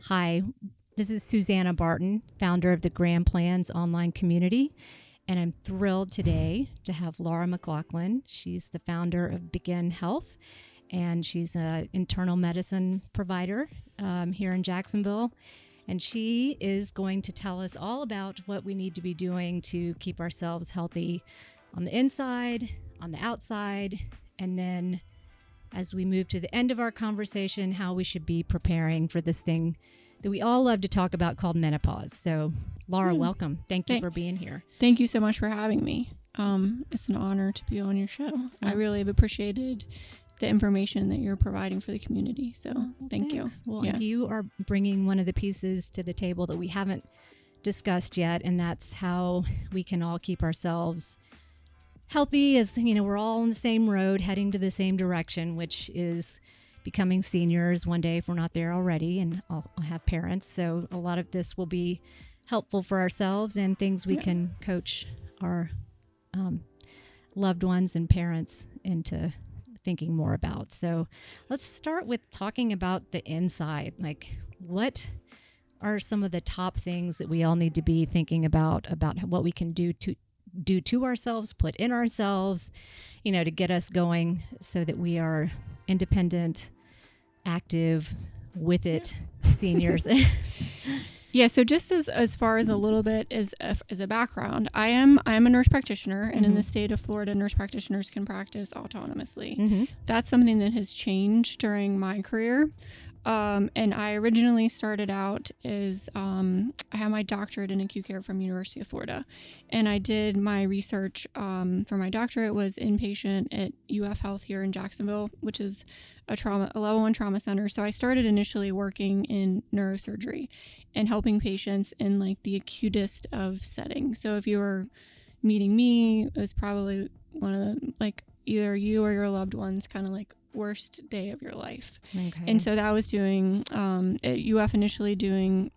Hi, this is Susanna Barton, founder of the Grand Plans online community, and I'm thrilled today to have Laura McLauchlin. She's the founder of Begin Health, and she's an internal medicine provider here in Jacksonville. And she is going to tell us all about what we need to be doing to keep ourselves healthy on the inside, on the outside, and then as we move to the end of our conversation, how we should be preparing for this thing that we all love to talk about called menopause. So, Laura, welcome. Thank you for being here. Thank you so much for having me. It's an honor to be on your show. I really have appreciated the information that you're providing for the community. So thank you. Well, you are bringing one of the pieces to the table that we haven't discussed yet, and that's how we can all keep ourselves healthy. As you know, we're all on the same road, heading to the same direction, which is becoming seniors one day if we're not there already, and I'll have parents. So a lot of this will be helpful for ourselves and things we can coach our loved ones and parents into thinking more about. So let's start with talking about the inside. Like, what are some of the top things that we all need to be thinking about what we can do to ourselves, put in ourselves, to get us going so that we are independent, active, with it seniors. Yeah, so just as far as a little bit as a background, I am a nurse practitioner, and in the state of Florida, nurse practitioners can practice autonomously. That's something that has changed during my career. And I originally started out as, I have my doctorate in acute care from University of Florida, and I did my research for my doctorate was inpatient at UF Health here in Jacksonville, which is a level 1 trauma center. So I started initially working in neurosurgery and helping patients in like the acutest of settings. So if you were meeting me, it was probably one of the, like, either you or your loved ones kind of like worst day of your life. Okay. And so that was doing at UF initially doing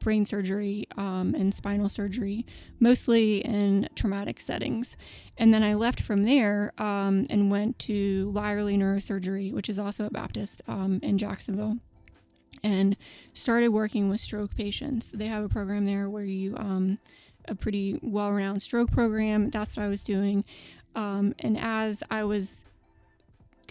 brain surgery and spinal surgery, mostly in traumatic settings. And then I left from there and went to Lyerly Neurosurgery, which is also a Baptist in Jacksonville, and started working with stroke patients. They have a program there where you a pretty well-renowned stroke program. That's what I was doing. And as I was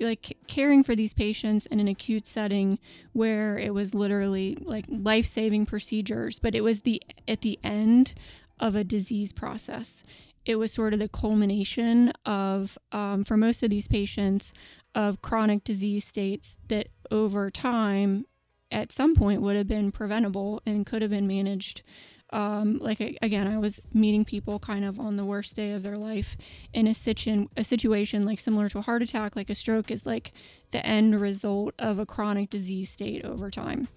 like caring for these patients in an acute setting where it was literally like life-saving procedures, but it was at the end of a disease process. It was sort of the culmination of, for most of these patients, of chronic disease states that over time, at some point, would have been preventable and could have been managed. Again, I was meeting people kind of on the worst day of their life in a situation like similar to a heart attack. Like a stroke is like the end result of a chronic disease state over time.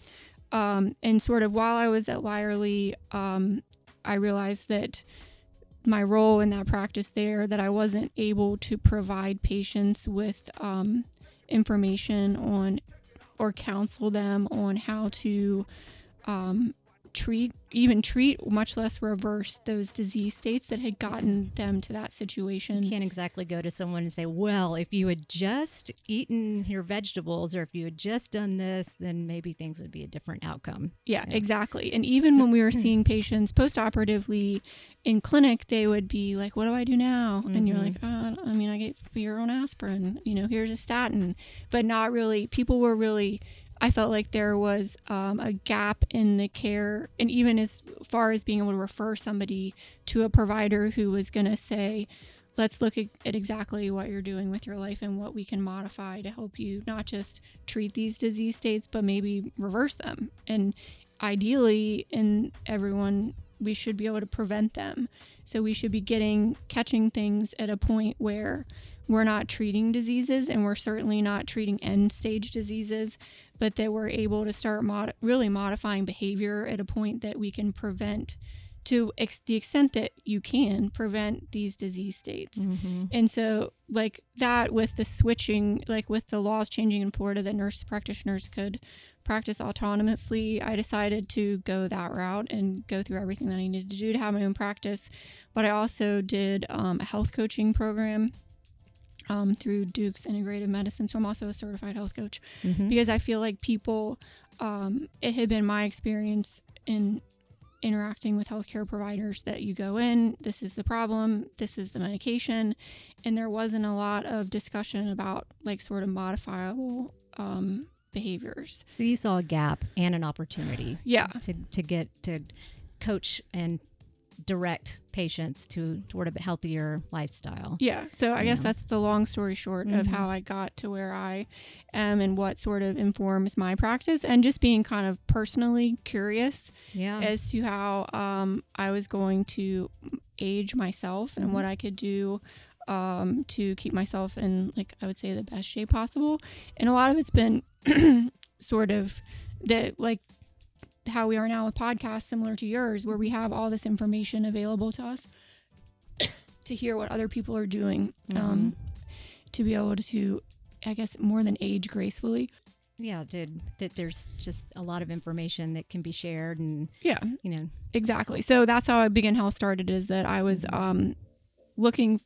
And sort of while I was at Lyerly, I realized that my role in that practice there, that I wasn't able to provide patients with information on or counsel them on how to treat, much less reverse those disease states that had gotten them to that situation. You can't exactly go to someone and say, well, if you had just eaten your vegetables or if you had just done this, then maybe things would be a different outcome. Yeah, exactly. And even when we were seeing patients post-operatively in clinic, they would be like, what do I do now? And you're like, I get your own aspirin, here's a statin, but not really. People were really, I felt like there was a gap in the care, and even as far as being able to refer somebody to a provider who was going to say, let's look at exactly what you're doing with your life and what we can modify to help you not just treat these disease states, but maybe reverse them. And ideally, in everyone, we should be able to prevent them. So we should be catching things at a point where we're not treating diseases, and we're certainly not treating end-stage diseases, but that we're able to start really modifying behavior at a point that we can prevent, to the extent that you can prevent these disease states. And so like that, with the switching, like with the laws changing in Florida that nurse practitioners could practice autonomously, I decided to go that route and go through everything that I needed to do to have my own practice. But I also did a health coaching program through Duke's Integrative Medicine. So I'm also a certified health coach because I feel like people it had been my experience in interacting with healthcare providers that you go in, this is the problem, this is the medication, and there wasn't a lot of discussion about like sort of modifiable behaviors. So you saw a gap and an opportunity, yeah, to get to coach and direct patients toward a healthier lifestyle. Yeah. So I guess that's the long story short of how I got to where I am and what sort of informs my practice, and just being kind of personally curious as to how I was going to age myself and what I could do to keep myself in, like, I would say, the best shape possible. And a lot of it's been sort of how we are now with podcasts similar to yours, where we have all this information available to us to hear what other people are doing, to be able to, I guess, more than age gracefully. Yeah, that there's just a lot of information that can be shared, and exactly. So that's how Begin Health started, is that I was looking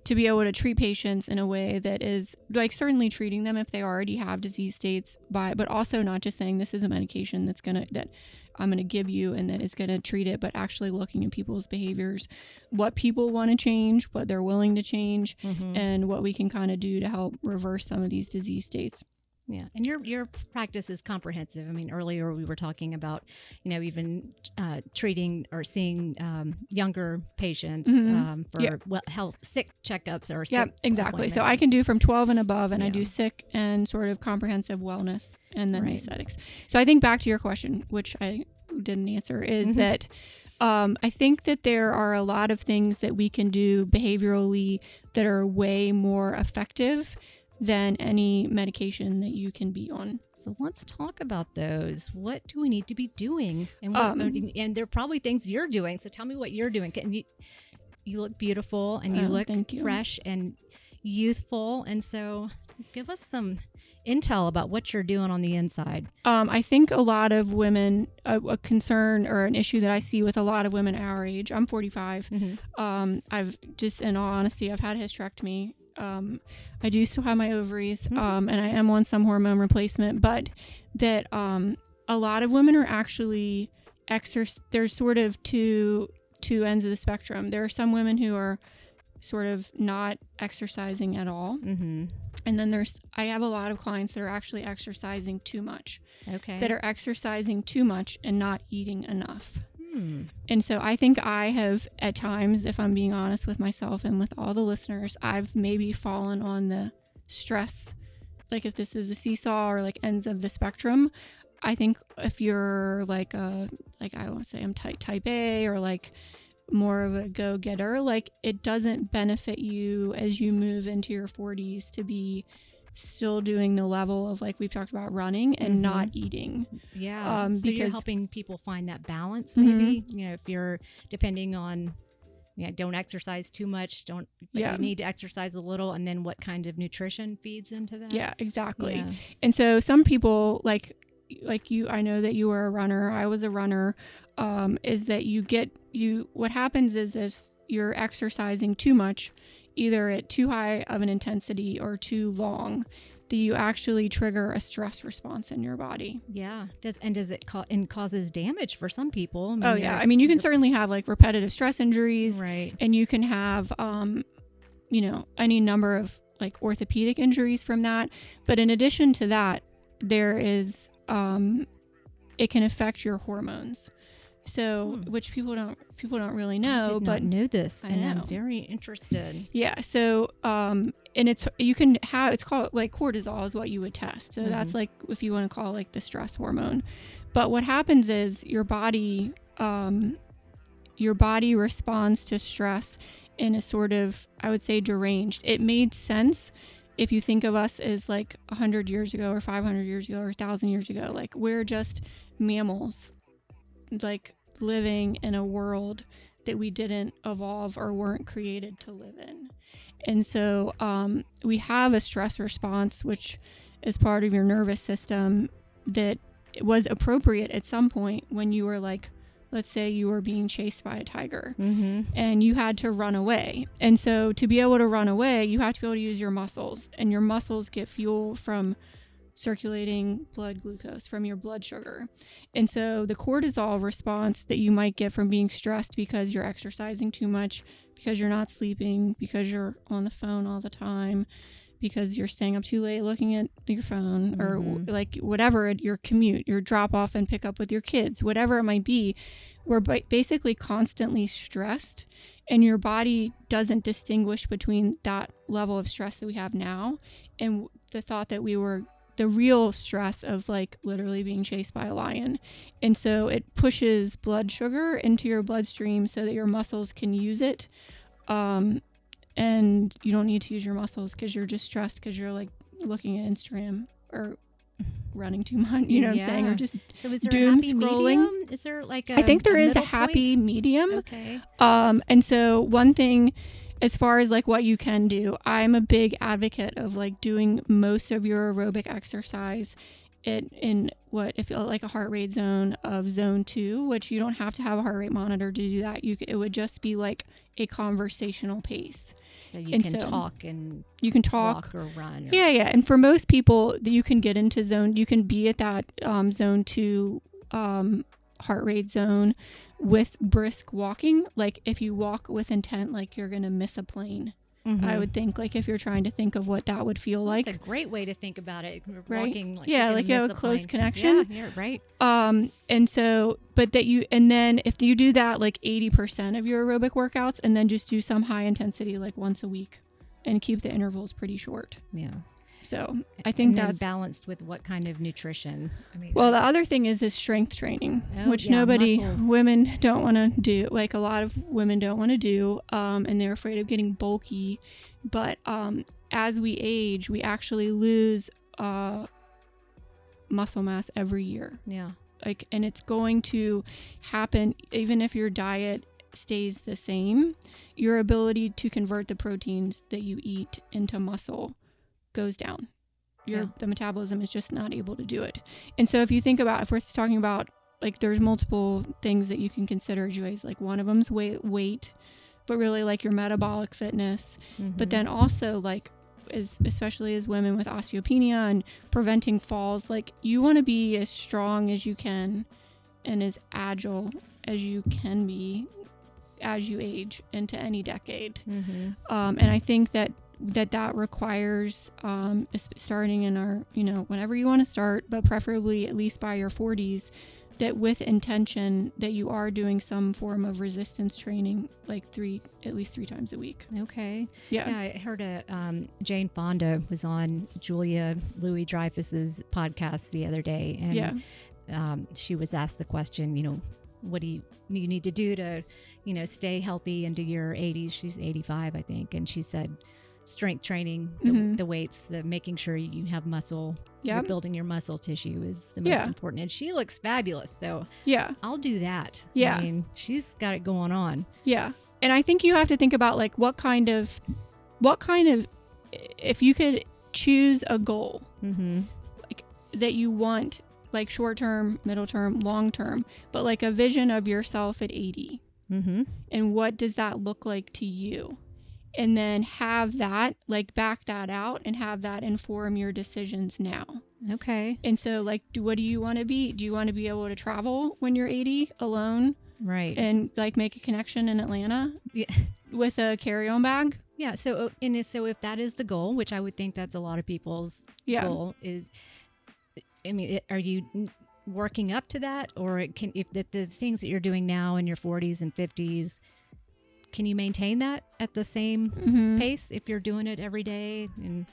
to be able to treat patients in a way that is like certainly treating them if they already have disease states, but also not just saying this is a medication that I'm going to give you and that is going to treat it, but actually looking at people's behaviors, what people want to change, what they're willing to change, and what we can kind of do to help reverse some of these disease states. Yeah. And your practice is comprehensive. I mean, earlier we were talking about, even treating or seeing younger patients for health, sick checkups or sick exactly. So I can do from 12 and above, and I do sick and sort of comprehensive wellness and then aesthetics. So I think back to your question, which I didn't answer, is that I think that there are a lot of things that we can do behaviorally that are way more effective than any medication that you can be on. So let's talk about those. What do we need to be doing? And and there are probably things you're doing. So tell me what you're doing. You look beautiful, and you look fresh and youthful. And so give us some intel about what you're doing on the inside. I think a lot of women, a concern or an issue that I see with a lot of women our age, I'm 45. I've just, in all honesty, I've had a hysterectomy. I do still have my ovaries, and I am on some hormone replacement, but that a lot of women are actually there's sort of two ends of the spectrum. There are some women who are sort of not exercising at all, and then I have a lot of clients that are actually exercising too much. That are exercising too much and not eating enough. And so I think I have, at times, if I'm being honest with myself and with all the listeners, I've maybe fallen on the stress, like if this is a seesaw or like ends of the spectrum. I think if you're like I want to say I'm type A, or like more of a go-getter, like it doesn't benefit you as you move into your 40s to be still doing the level of, like we've talked about, running and not eating. So you're helping people find that balance, maybe, if you're depending on, don't exercise too much, you need to exercise a little, and then what kind of nutrition feeds into that. Yeah, exactly. And so some people like you, I know that you were a runner, I was a runner, is that what happens is if you're exercising too much, either at too high of an intensity or too long, that you actually trigger a stress response in your body. Yeah. Does it causes damage for some people? I mean, you can certainly have like repetitive stress injuries, right? And you can have, any number of like orthopedic injuries from that. But in addition to that, there is, it can affect your hormones. So, which people don't really know. I did not know this, and I'm very interested. Yeah. So, and it's called like cortisol is what you would test. So that's like, if you want to call it like the stress hormone. But what happens is your body responds to stress in a sort of, I would say, deranged. It made sense if you think of us as like 100 years ago or 500 years ago or 1,000 years ago. Like, we're just mammals, like living in a world that we didn't evolve or weren't created to live in. And so we have a stress response, which is part of your nervous system, that was appropriate at some point when you were like, let's say you were being chased by a tiger and you had to run away. And so to be able to run away, you have to be able to use your muscles, and your muscles get fuel from circulating blood glucose, from your blood sugar. And so the cortisol response that you might get from being stressed because you're exercising too much, because you're not sleeping, because you're on the phone all the time, because you're staying up too late looking at your phone, or like whatever, your commute, your drop off and pick up with your kids, whatever it might be, we're basically constantly stressed, and your body doesn't distinguish between that level of stress that we have now and the thought that we were the real stress of like literally being chased by a lion. And so it pushes blood sugar into your bloodstream so that your muscles can use it. And you don't need to use your muscles because you're just stressed because you're like looking at Instagram or running too much, you know what I'm saying? Or just so is there doom a happy scrolling. medium? Is there like I think there is a middle happy point? medium. Okay. And so one thing, as far as like what you can do, I'm a big advocate of like doing most of your aerobic exercise in what if like a heart rate zone of zone 2, which you don't have to have a heart rate monitor to do that. It would just be like a conversational pace. So you can talk and you can talk walk or run. Yeah. And for most people, you can get into zone. You can be at that zone 2 heart rate zone with brisk walking. Like if you walk with intent, like you're gonna miss a plane. I would think, like if you're trying to think of what that would feel like. It's a great way to think about it. Right? Walking, like yeah, like you have a close connection. Yeah, right. And so, and then if you do that like 80% of your aerobic workouts, and then just do some high intensity like once a week, and keep the intervals pretty short. Yeah. So I think and that's balanced with what kind of nutrition. I mean, well, the other thing is strength training, which muscles. women don't want to do. Like a lot of women don't want to do, and they're afraid of getting bulky. But as we age, we actually lose muscle mass every year. Yeah. Like, and it's going to happen even if your diet stays the same. Your ability to convert the proteins that you eat into muscle goes down. The metabolism is just not able to do it. And so if you think about, if we're talking about like, there's multiple things that you can consider, Joyce, like one of them's weight, but really like your metabolic fitness, but then also like especially as women with osteopenia and preventing falls, like you want to be as strong as you can and as agile as you can be as you age into any decade. And I think that requires starting in our, whenever you want to start, but preferably at least by your 40s, that with intention that you are doing some form of resistance training, like at least three times a week. Okay. Yeah. I heard Jane Fonda was on Julia Louis-Dreyfus's podcast the other day, and she was asked the question, what do you need to do to, stay healthy into your 80s? She's 85, I think. And she said, strength training, the weights, the making sure you have muscle, you're building your muscle tissue is the most important. And she looks fabulous. So I'll do that. Yeah. I mean, she's got it going on. Yeah. And I think you have to think about like what kind of, if you could choose a goal like that you want, like short term, middle term, long term, but like a vision of yourself at 80. And what does that look like to you? And then have that, like back that out and have that inform your decisions now. Okay. And so like, what do you want to be? Do you want to be able to travel when you're 80 alone? Right. And like make a connection in Atlanta with a carry-on bag? Yeah. So if that is the goal, which I would think that's a lot of people's goal is, are you working up to that? Or if the things that you're doing now in your 40s and 50s, can you maintain that at the same pace if you're doing it every day and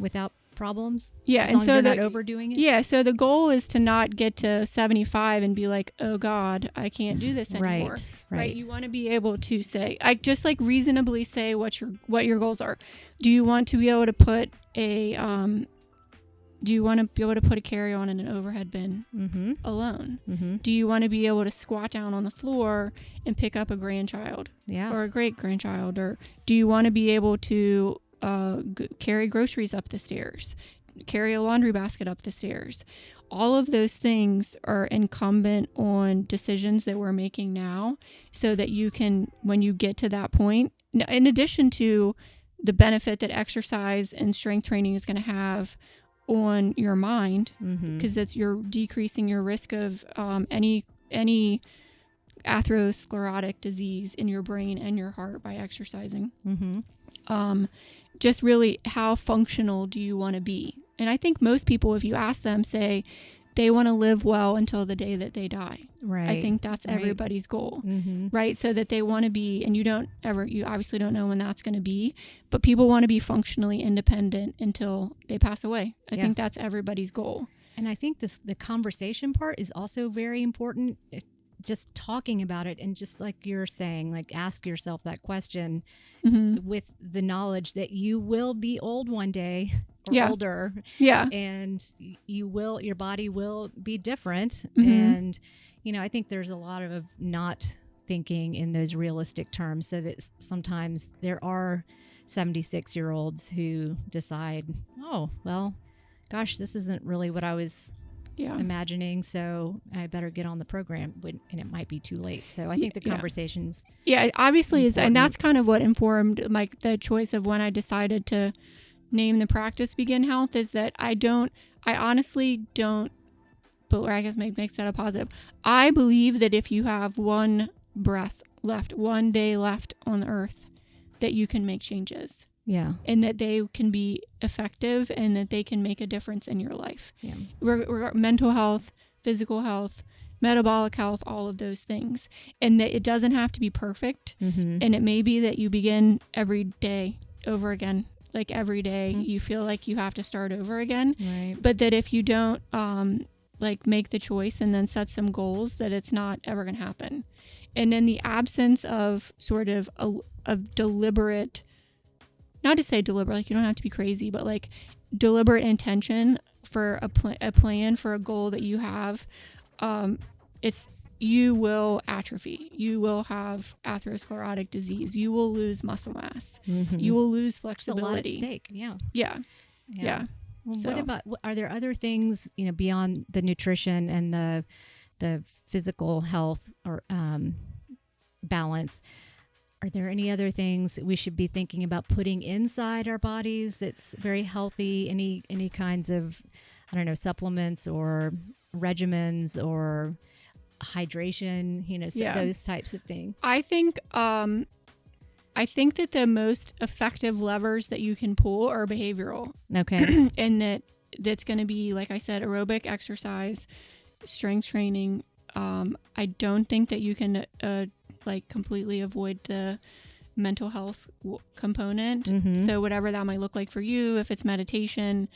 without problems? Yeah, as long as you're not overdoing it. Yeah, so the goal is to not get to 75 and be like, oh God, I can't do this anymore. Right. You want to be able to say, I just like reasonably say what your goals are. Do you want to be able to put a carry-on in an overhead bin alone? Do you want to be able to squat down on the floor and pick up a grandchild or a great-grandchild? Or do you want to be able to carry groceries up the stairs, carry a laundry basket up the stairs? All of those things are incumbent on decisions that we're making now so that you can, when you get to that point, in addition to the benefit that exercise and strength training is going to have on your mind, because that's you're decreasing your risk of any atherosclerotic disease in your brain and your heart by exercising. Just really, how functional do you want to be? And I think most people, if you ask them, say they want to live well until the day that they die. Right. I think that's everybody's goal, right? So that they want to be, and you obviously don't know when that's going to be, but people want to be functionally independent until they pass away. I think that's everybody's goal. And I think the conversation part is also very important. Just talking about it, and just like you're saying, like ask yourself that question with the knowledge that you will be old one day or older. Yeah. And your body will be different. And, I think there's a lot of not thinking in those realistic terms, so that sometimes there are 76-year-olds who decide, oh, well, gosh, this isn't really what I was imagining, so I better get on the program, and it might be too late. So I think the conversations obviously important. And that's kind of what informed the choice of when I decided to name the practice Begin Health, is that I honestly don't, but I guess makes that a positive. I believe that if you have one breath left, one day left on the earth, that you can make changes. Yeah. And that they can be effective, and that they can make a difference in your life. Yeah. Mental health, physical health, metabolic health, all of those things. And that it doesn't have to be perfect. And it may be that you begin every day over again. Like every day you feel like you have to start over again. Right. But that if you don't make the choice and then set some goals, that it's not ever going to happen. And in the absence of sort of a deliberate, not to say deliberate, like you don't have to be crazy, but like deliberate intention for a plan for a goal that you have, you will atrophy. You will have atherosclerotic disease. You will lose muscle mass. You will lose flexibility. There's a lot at stake. Yeah. Well, so, what about, are there other things, beyond the nutrition and the physical health or balance? Are there any other things we should be thinking about putting inside our bodies that's very healthy? Any kinds of, supplements or regimens or hydration, those types of things? I think that the most effective levers that you can pull are behavioral. Okay. And that's going to be, like I said, aerobic exercise, strength training. I don't think that you can completely avoid the mental health component. So whatever that might look like for you, if it's meditation,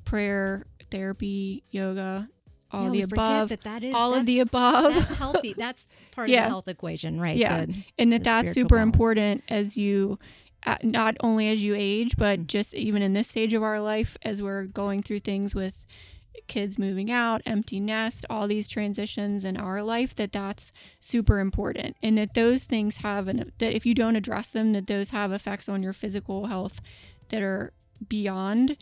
prayer, therapy, yoga, all the above, all of the above. That's healthy. That's part of the health equation, right? Yeah. And that's super important as you, not only as you age, but just even in this stage of our life, as we're going through things with kids moving out, empty nest, all these transitions in our life, that's super important. And that those things that if you don't address them, that those have effects on your physical health that are beyond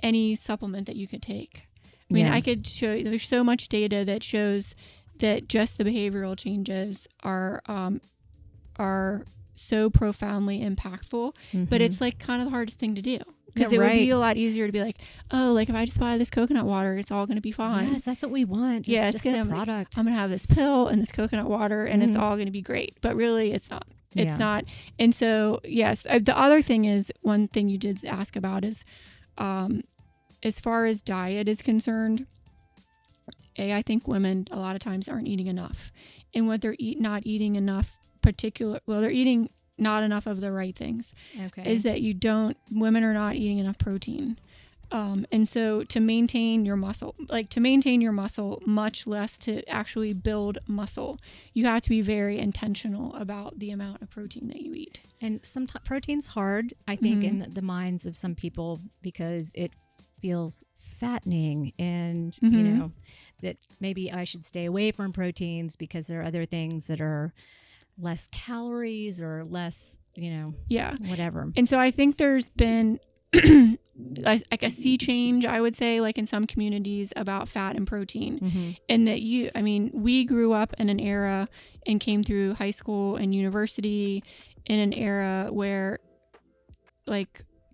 any supplement that you could take. I mean, I could show you, there's so much data that shows that just the behavioral changes are so profoundly impactful, but it's kind of the hardest thing to do. Because it would be a lot easier to be like, oh, if I just buy this coconut water, it's all going to be fine. Yes, that's what we want. It's just the product. I'm going to have this pill and this coconut water, and it's all going to be great. But really, it's not. It's not. And so, yes, the other thing is, one thing you did ask about is, as far as diet is concerned, I think women a lot of times aren't eating enough. And what they're not eating enough they're eating not enough of the right things. Okay. Is that women are not eating enough protein. And so to maintain your muscle, much less to actually build muscle, you have to be very intentional about the amount of protein that you eat. And sometimes protein's hard, I think, in the minds of some people, because it feels fattening, and that maybe I should stay away from proteins because there are other things that are less calories or less, whatever. And so I think there's been like a sea change, I would say, like in some communities, about fat and protein. And that we grew up in an era and came through high school and university in an era where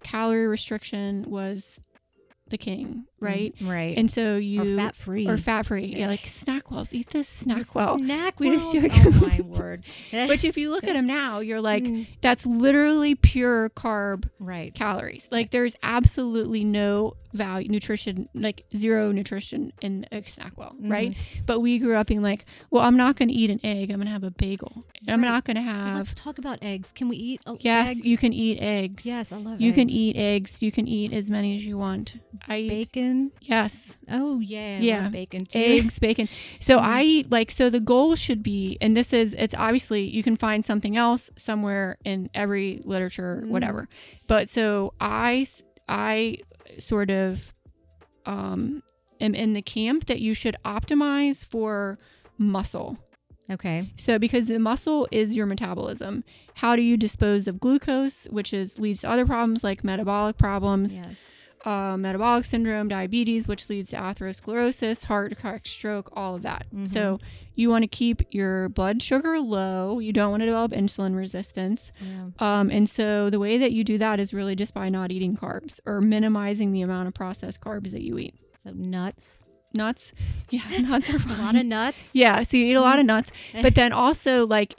calorie restriction was the king, right? Right. And so or fat free. Yeah, like SnackWells. Eat this SnackWell. SnackWells. Oh my word. But if you look at them now, you're like, that's literally pure carb calories. Like there's absolutely no value, nutrition, like zero nutrition in a SnackWell, right? But we grew up being like, well, I'm not going to eat an egg. I'm going to have a bagel. I'm not going to have. So let's talk about eggs. Can we eat Yes, eggs? you can eat eggs. Yes, I love eggs. You can eat eggs. You can eat as many as you want. I eat bacon. Yes. Oh yeah. I love bacon too. Eggs, bacon. So I eat so the goal should be, and it's obviously you can find something else somewhere in every literature, whatever. But so I sort of am in the camp that you should optimize for muscle. Okay. So because the muscle is your metabolism, how do you dispose of glucose, which leads to other problems like metabolic problems, metabolic syndrome, diabetes, which leads to atherosclerosis, heart attack, stroke, all of that. So you want to keep your blood sugar low. You don't want to develop insulin resistance. And so the way that you do that is really just by not eating carbs or minimizing the amount of processed carbs that you eat. So nuts. Yeah, nuts are fine. A lot of nuts. Yeah, so you eat a lot of nuts. But then also like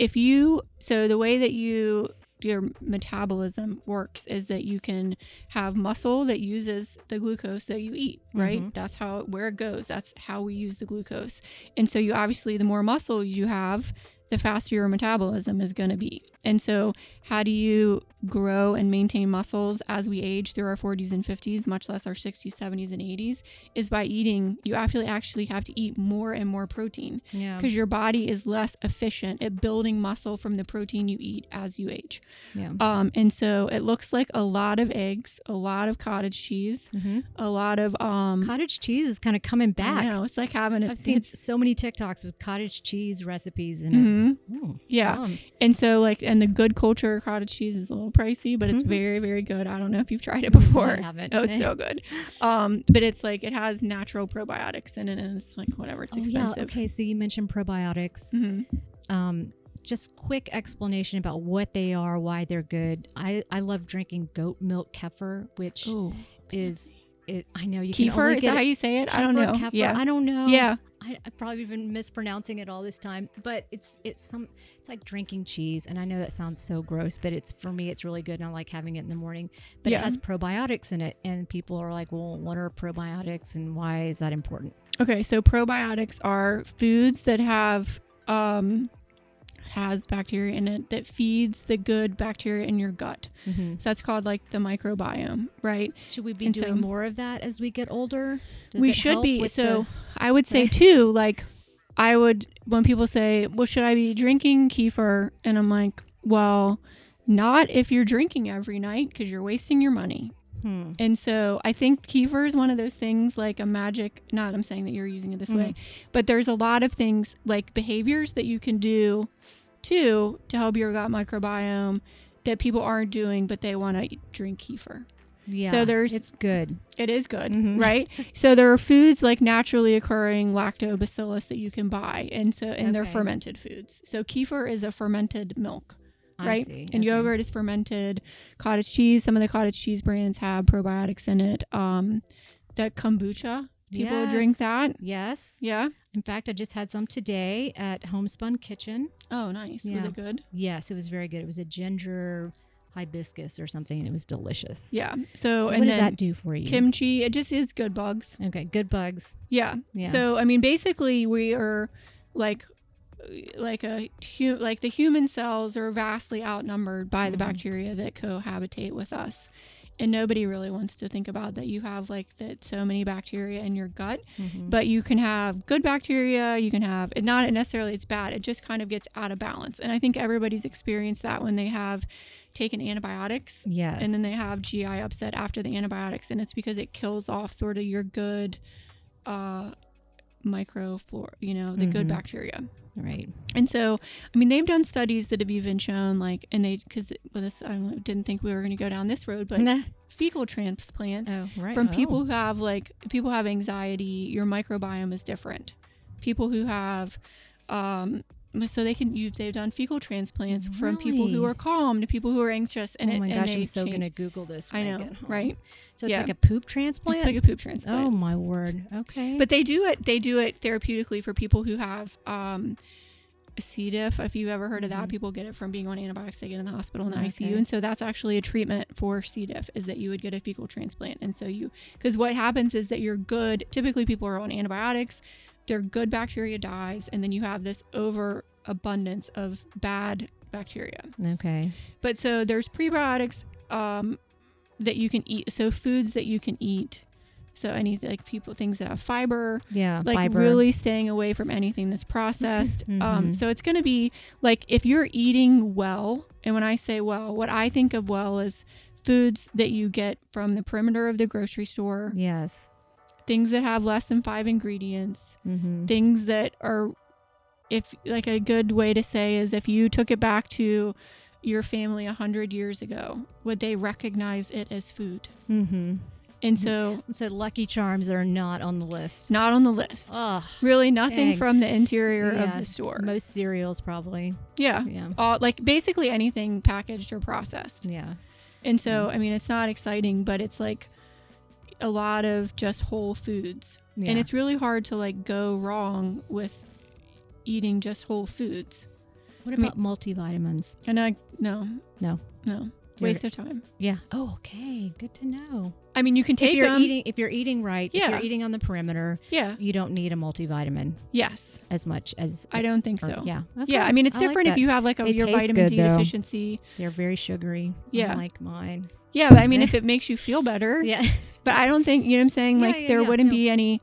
so the way that your metabolism works is that you can have muscle that uses the glucose that you eat, right? That's where it goes. That's how we use the glucose. And so you obviously, the more muscle you have, the faster your metabolism is going to be. And so how do you grow and maintain muscles as we age through our 40s and 50s, much less our 60s, 70s, and 80s, is by eating. You actually have to eat more and more protein because your body is less efficient at building muscle from the protein you eat as you age. And so it looks like a lot of eggs, a lot of cottage cheese, a lot of cottage cheese is kind of coming back. I know, it's like having I've seen so many TikToks with cottage cheese recipes in it. And so and the Good Culture cottage cheese is a little pricey, but it's very, very good. I don't know if you've tried it before. I haven't. Oh, it's so good. But it's it has natural probiotics in it, and it's whatever, it's expensive. Yeah. Okay, so you mentioned probiotics. Just quick explanation about what they are, why they're good. I love drinking goat milk kefir, which is it. I know you kefir, can only is get that how you say it? I don't know. Kefir, yeah, I don't know. Yeah. I've probably been mispronouncing it all this time, but it's like drinking cheese, and I know that sounds so gross, but for me it's really good, and I like having it in the morning. But it has probiotics in it, and people are like, well, what are probiotics and why is that important? Okay, so probiotics are foods that has bacteria in it that feeds the good bacteria in your gut. So that's called the microbiome, right? Should we be doing more of that as we get older? We should be. So I would say too, when people say, well, should I be drinking kefir? And I'm like, well, not if you're drinking every night because you're wasting your money. And so I think kefir is one of those things like a magic, not I'm saying that you're using it this way, but there's a lot of things like behaviors that you can do to help your gut microbiome that people aren't doing, but they want to drink kefir. Yeah, so it's good. It is good, right? So there are foods like naturally occurring lactobacillus that you can buy, and they're fermented foods. So kefir is a fermented milk. Right. I see. And yogurt is fermented. Cottage cheese, some of the cottage cheese brands have probiotics in it. The kombucha, people drink that. Yes. Yeah. In fact, I just had some today at Homespun Kitchen. Oh, nice. Was it good? Yes, it was very good. It was a ginger hibiscus or something, and it was delicious. Yeah. So what does that do for you? Kimchi, it just is good bugs. Okay, good bugs. Yeah. So, I mean, basically we are the human cells are vastly outnumbered by the bacteria that cohabitate with us, and nobody really wants to think about that you have so many bacteria in your gut. But you can have good bacteria, you can have it, not necessarily it's bad, it just kind of gets out of balance. And I think everybody's experienced that when they have taken antibiotics, and then they have GI upset after the antibiotics, and it's because it kills off sort of your good microflora, the good bacteria. Right. And so, I mean, they've done studies that have even shown I didn't think we were going to go down this road, but fecal transplants from people who have people have anxiety, your microbiome is different. People who have so they've done fecal transplants from people who are calm to people who are anxious. And oh my gosh, I'm so going to Google this. I know, right? So it's like a poop transplant? It's like a poop transplant. Oh my word. Okay. But they do it therapeutically for people who have C. diff. If you've ever heard of that, people get it from being on antibiotics. They get in the hospital in the ICU. And so that's actually a treatment for C. diff, is that you would get a fecal transplant. And so because what happens is that typically people are on antibiotics, their good bacteria dies, and then you have this overabundance of bad bacteria. Okay. But so there's prebiotics that you can eat. So foods that you can eat. So anything like things that have fiber. Yeah. Like fiber. really staying away from anything that's processed. So it's going to be like if you're eating well, and when I say well, what I think of well is foods that you get from the perimeter of the grocery store. Yes. Things that have less than 5 ingredients, things that are, if like a good way to say is if you took it back to your family 100 years ago, would they recognize it as food? And so Lucky Charms are not on the list. Not on the list. Oh, really nothing from the interior of the store. Most cereals probably. Yeah. Like basically anything packaged or processed. Yeah. And so, I mean, it's not exciting, but it's like a lot of just whole foods. Yeah. And it's really hard to like go wrong with eating just whole foods. What about multivitamins? And no. Waste of time. Yeah. Oh, okay. Good to know. I mean, you can take them. If you're eating right, if you're eating on the perimeter, you don't need a multivitamin. Yes. As much as... I don't think so. Yeah. Okay. Yeah, I mean, it's different if you have like your vitamin D deficiency. They're very sugary. Yeah. Like mine. Yeah, but I mean, if it makes you feel better. Yeah. But I don't think, you know what I'm saying? Like, there wouldn't be any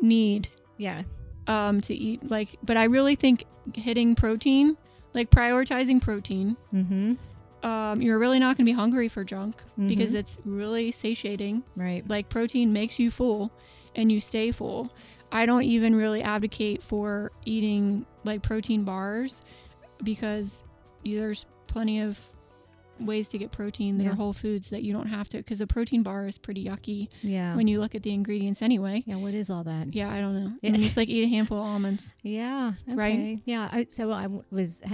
need. Yeah. To eat. Like, but I really think hitting protein, like prioritizing protein. You're really not going to be hungry for junk because it's really satiating. Right. Like protein makes you full and you stay full. I don't even really advocate for eating like protein bars because there's plenty of ways to get protein that are whole foods that you don't have to, because a protein bar is pretty yucky when you look at the ingredients anyway. Yeah, what is all that? Yeah, I don't know. Yeah. Just like eat a handful of almonds. Yeah. Okay. Right? Yeah. I had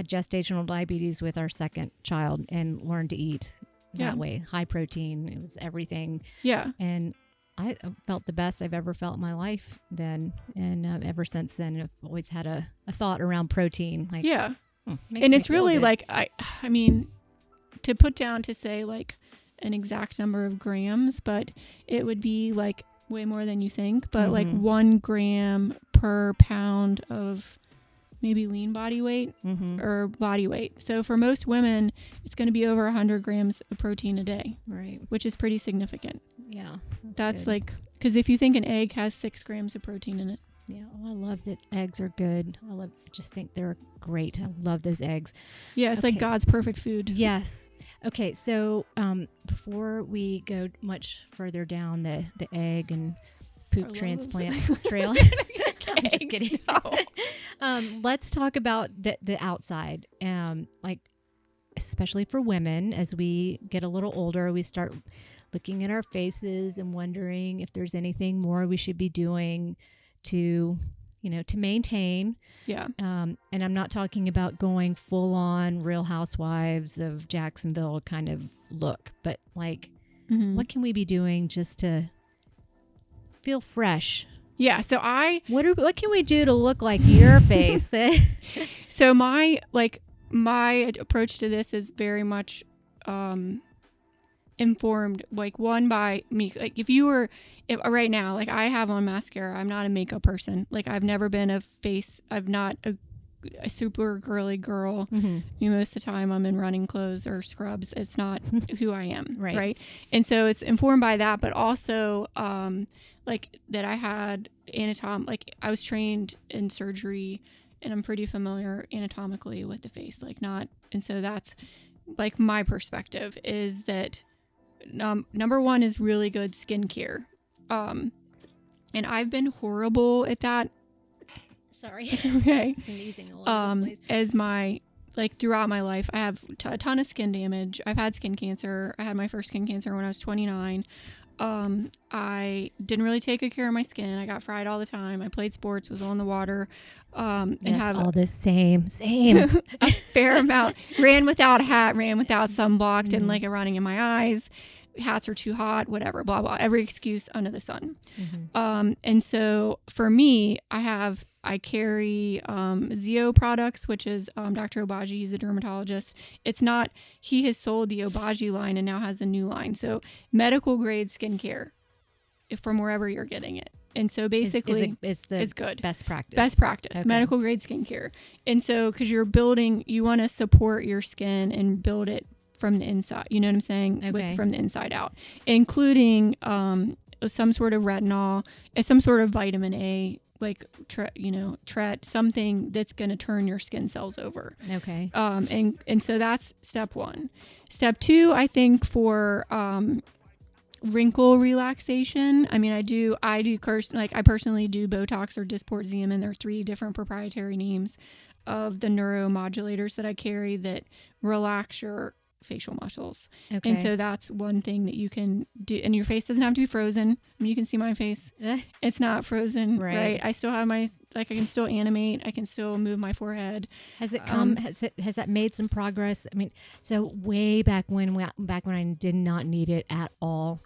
gestational diabetes with our second child and learned to eat that way. High protein. It was everything. Yeah. And I felt the best I've ever felt in my life then. And ever since then, I've always had a thought around protein. Like, and it's really good. Like, I mean, to put down to say like an exact number of grams, but it would be like way more than you think, but like 1 gram per pound of maybe lean body weight or body weight. So for most women, it's going to be over 100 grams of protein a day, right? Which is pretty significant. Yeah. That's like, because if you think an egg has 6 grams of protein in it. Yeah, I love that eggs are good. Just think they're great. I love those eggs. Yeah, it's like God's perfect food. Yes. Okay, so before we go much further down the egg and poop transplant trail, I'm just kidding. No. Let's talk about the outside. Like, especially for women, as we get a little older, we start looking at our faces and wondering if there's anything more we should be doing to maintain. Yeah. And I'm not talking about going full on Real Housewives of Jacksonville kind of look, but like, what can we be doing just to feel fresh? Yeah. So what can we do to look like your face? So my approach to this is very much, informed, like, one by me. Like, if right now, like, I have on mascara, I'm not a makeup person. Like, I've never been I'm not a super girly girl. Most of the time I'm in running clothes or scrubs. It's not who I am. Right. And so it's informed by that, but also like that I had I was trained in surgery and I'm pretty familiar anatomically with the face, and so that's like my perspective is that number one is really good skincare. And I've been horrible at that. Sorry. Okay. Sneezing a little. As throughout my life, I have a ton of skin damage. I've had skin cancer. I had my first skin cancer when I was 29. I didn't really take good care of my skin. I got fried all the time. I played sports, was on the water, and yes, all the same a fair amount. Ran without a hat, ran without sunblock, didn't like it running in my eyes. Hats are too hot, whatever, blah, blah, every excuse under the sun. And so for me, I carry Zeo products, which is Dr. Obagi. He's a dermatologist. He has sold the Obagi line and now has a new line. So medical grade skincare from wherever you're getting it. And so basically it's good. Best practice. Okay. Medical grade skincare. And so because you want to support your skin and build it from the inside, you know what I'm saying? Okay. From the inside out, including some sort of retinol, some sort of vitamin A, like something that's going to turn your skin cells over. Okay. And so that's step one. Step two, I think, for wrinkle relaxation. I mean, I personally do Botox or Dysport Xeomin. There are 3 different proprietary names of the neuromodulators that I carry that relax your facial muscles. Okay. And so that's one thing that you can do. And your face doesn't have to be frozen. I mean, you can see my face. It's not frozen, right? I still have I can still animate. I can still move my forehead. Has it come? Has that made some progress? I mean, so way back when I did not need it at all,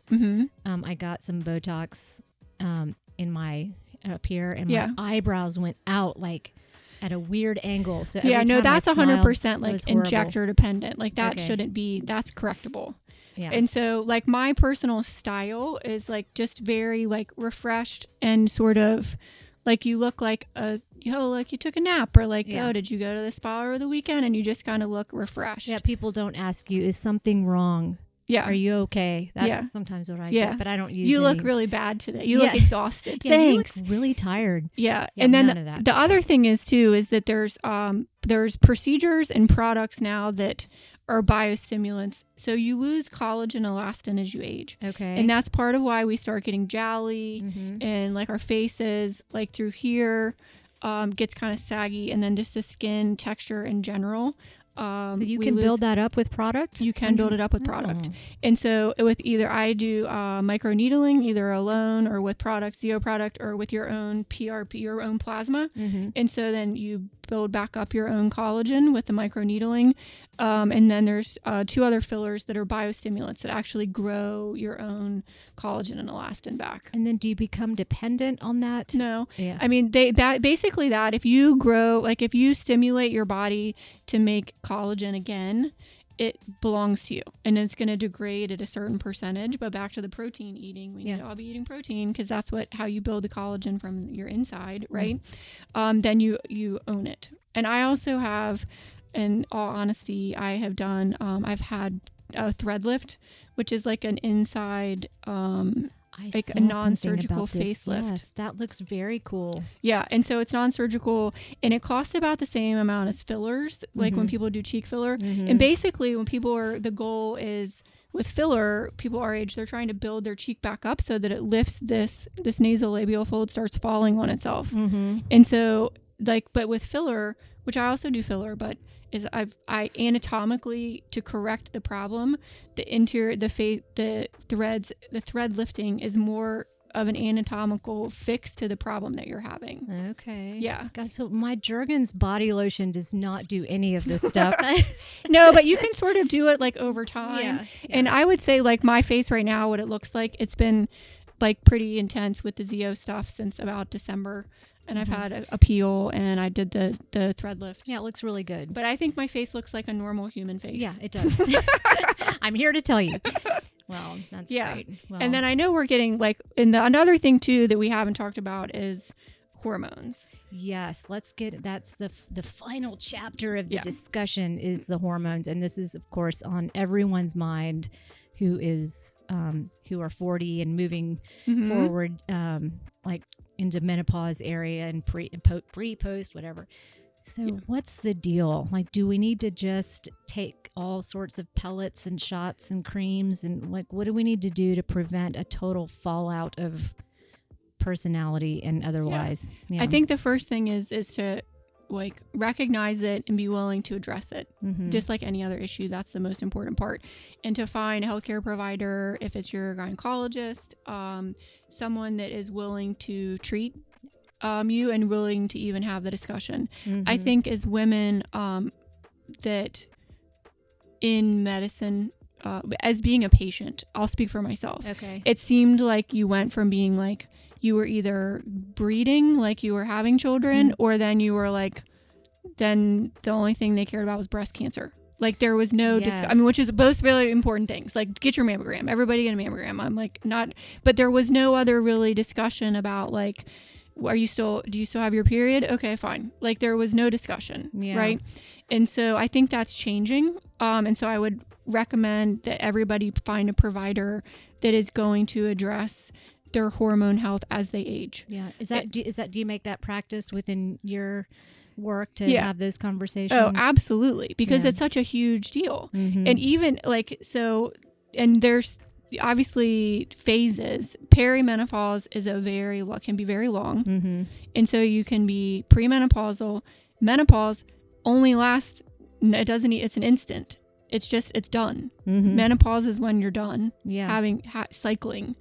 I got some Botox in my up here, and my eyebrows went out like at a weird angle. So that's 100% like injector dependent. Like that shouldn't be. That's correctable. Yeah. And so like my personal style is like just very like refreshed and sort of like you look like like you took a nap, or like, did you go to the spa over the weekend, and you just kind of look refreshed. Yeah. People don't ask you, is something wrong? Yeah. Are you okay? That's sometimes what I get, but I don't use You look really bad today. You look exhausted. Yeah, Thanks. you look really tired. Yeah. And then the other thing is too, is that there's procedures and products now that are biostimulants. So you lose collagen, elastin as you age. Okay. And that's part of why we start getting jowly and like our faces, like through here, gets kind of saggy, and then just the skin texture in general. So you can build that up with product? You can build it up with product. And so with either I do micro needling, either alone or with product, Zeo product, or with your own PRP, your own plasma. And so then you build back up your own collagen with the micro needling. And then there's 2 other fillers that are biostimulants that actually grow your own collagen and elastin back. And then do you become dependent on that? No. Yeah. I mean, if you grow, like if you stimulate your body to make collagen again, it belongs to you, and it's going to degrade at a certain percentage. But back to the protein eating, we need to all be eating protein, because that's how you build the collagen from your inside, right? Then you own it. And I also have, in all honesty, I've had a thread lift, which is like an inside like a non-surgical facelift. Yes, that looks very cool. Yeah, and so it's non-surgical, and it costs about the same amount as fillers, like when people do cheek filler. And basically, when the goal is with filler, people our age, they're trying to build their cheek back up so that it lifts this nasolabial fold starts falling on itself. And so, but with filler, which I also do filler, but is I anatomically, to correct the problem, the thread lifting is more of an anatomical fix to the problem that you're having. Okay. Yeah. God, so my Jergens body lotion does not do any of this stuff. No, but you can sort of do it like over time. Yeah. And I would say like my face right now, what it looks like, it's been like pretty intense with the Zeo stuff since about December. And I've had a peel, and I did the thread lift. Yeah, it looks really good. But I think my face looks like a normal human face. Yeah, it does. I'm here to tell you. Well, that's great. Well, and then I know we're getting another thing too that we haven't talked about is hormones. Yes, that's the final chapter of the discussion is the hormones. And this is, of course, on everyone's mind who are 40 and moving forward, like into menopause area and pre-post, whatever. So what's the deal? Like, do we need to just take all sorts of pellets and shots and creams, and like, what do we need to do to prevent a total fallout of personality and otherwise? I think the first thing is to like recognize it and be willing to address it. Just like any other issue, that's the most important part. And to find a healthcare provider, if it's your gynecologist, someone that is willing to treat you and willing to even have the discussion. I think as women that in medicine, as being a patient, I'll speak for myself. Okay. It seemed like you went from being like, you were either breeding, like you were having children, or then you were like, then the only thing they cared about was breast cancer. Like there was no, which is both really important things. Like get your mammogram, everybody get a mammogram. I'm like but there was no other really discussion about like, do you still have your period? Okay, fine. Like there was no discussion, right? And so I think that's changing. And so I would recommend that everybody find a provider that is going to address their hormone health as they age. Yeah. Do you make that practice within your work to have those conversations? Oh, absolutely. Because it's such a huge deal. And even like, and there's obviously phases. Perimenopause is can be very long. And so you can be premenopausal. Menopause only lasts, it's an instant. It's done. Menopause is when you're done having cycling.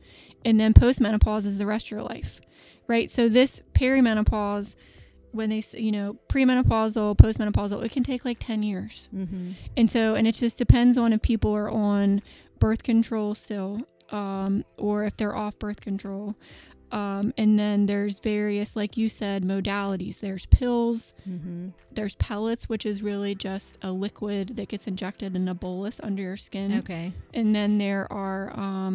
And then postmenopause is the rest of your life. Right. So this perimenopause, when they, premenopausal, postmenopausal, it can take like 10 years. And it just depends on if people are on birth control still, or if they're off birth control. And then there's various, like you said, modalities. There's pills, there's pellets, which is really just a liquid that gets injected in a bolus under your skin. Okay. And then there are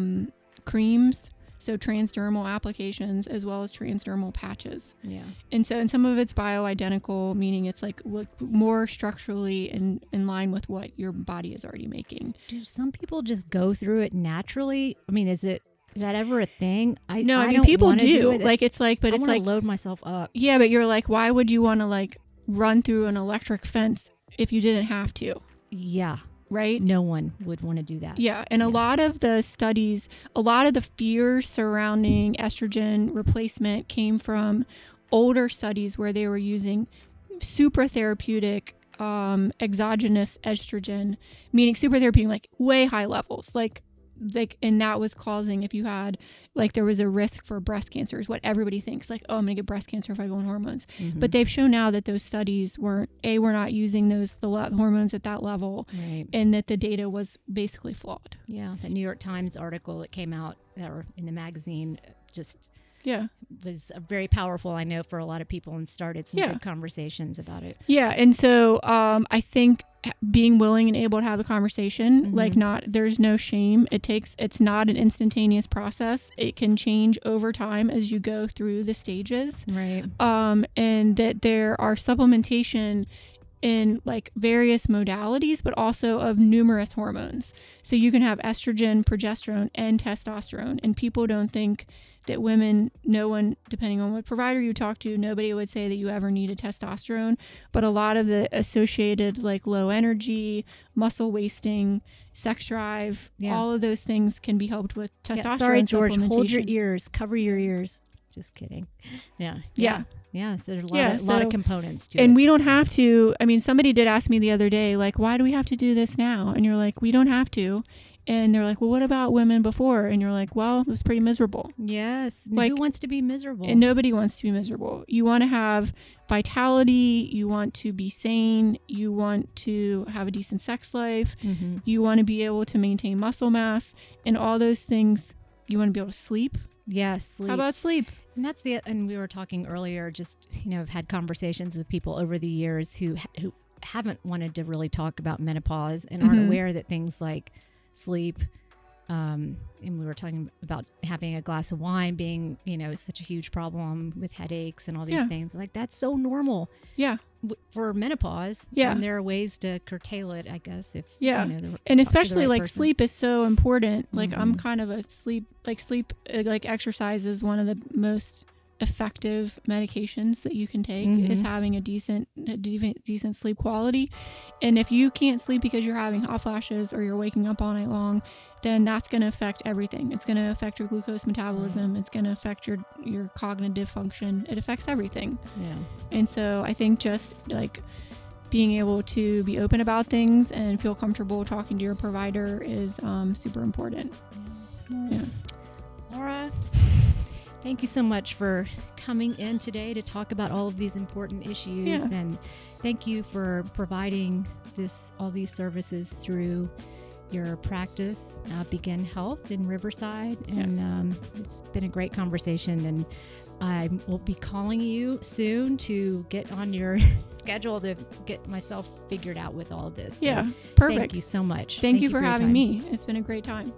creams, so transdermal applications as well as transdermal patches. Yeah. And some of it's bioidentical, meaning it's like more structurally in line with what your body is already making. Do some people just go through it naturally? I mean, is that ever a thing? I mean, people do. Like, it's like, but I it's like load myself up. Yeah, but you're like, why would you want to like run through an electric fence if you didn't have to? Yeah. Right? No one would want to do that. Yeah. And a lot of the studies, a lot of the fears surrounding estrogen replacement came from older studies where they were using super therapeutic exogenous estrogen, meaning super therapeutic, like way high levels, like, and that was causing, if you had, like, there was a risk for breast cancer is what everybody thinks, like, oh, I'm gonna get breast cancer if I go on hormones. But they've shown now that those studies we're not using the hormones at that level, right, and that the data was basically flawed. Yeah, the New York Times article that came out or in the magazine just was very powerful, I know, for a lot of people, and started some good conversations about it. Yeah, and so I think being willing and able to have the conversation, like, there's no shame. It's not an instantaneous process. It can change over time as you go through the stages. Right. And that there are supplementation in like various modalities, but also of numerous hormones. So you can have estrogen, progesterone, and testosterone. And people don't think that women, no one, depending on what provider you talk to, nobody would say that you ever need a testosterone. But a lot of the associated, like, low energy, muscle wasting, sex drive, all of those things can be helped with testosterone. Sorry, George, hold your ears, cover your ears. Just kidding. Yeah, so there's a lot of components to it. And we don't have to, I mean, somebody did ask me the other day, like, why do we have to do this now? And you're like, we don't have to. And they're like, well, what about women before? And you're like, well, it was pretty miserable. Yes. Like, who wants to be miserable? And nobody wants to be miserable. You want to have vitality. You want to be sane. You want to have a decent sex life. You want to be able to maintain muscle mass and all those things. You want to be able to sleep. Yes, sleep. How about sleep? And and we were talking earlier, just, I've had conversations with people over the years who haven't wanted to really talk about menopause and aren't aware that things like sleep, and we were talking about having a glass of wine being, such a huge problem with headaches and all these things. Like, that's so normal. Yeah. For menopause. Yeah. And there are ways to curtail it, I guess. If and especially like person. Sleep is so important. Like, I'm kind of a sleep exercise is one of the most effective medications that you can take is having a decent sleep quality. And if you can't sleep because you're having hot flashes or you're waking up all night long, then that's going to affect everything. It's going to affect your glucose metabolism. It's going to affect your cognitive function. It affects everything. Yeah. And so I think just like being able to be open about things and feel comfortable talking to your provider is super important. Yeah. Laura, thank you so much for coming in today to talk about all of these important issues. And thank you for providing all these services through your practice, Begin Health in Riverside. And it's been a great conversation. And I will be calling you soon to get on your schedule to get myself figured out with all of this. Yeah, so perfect. Thank you so much. Thank you for having me. It's been a great time.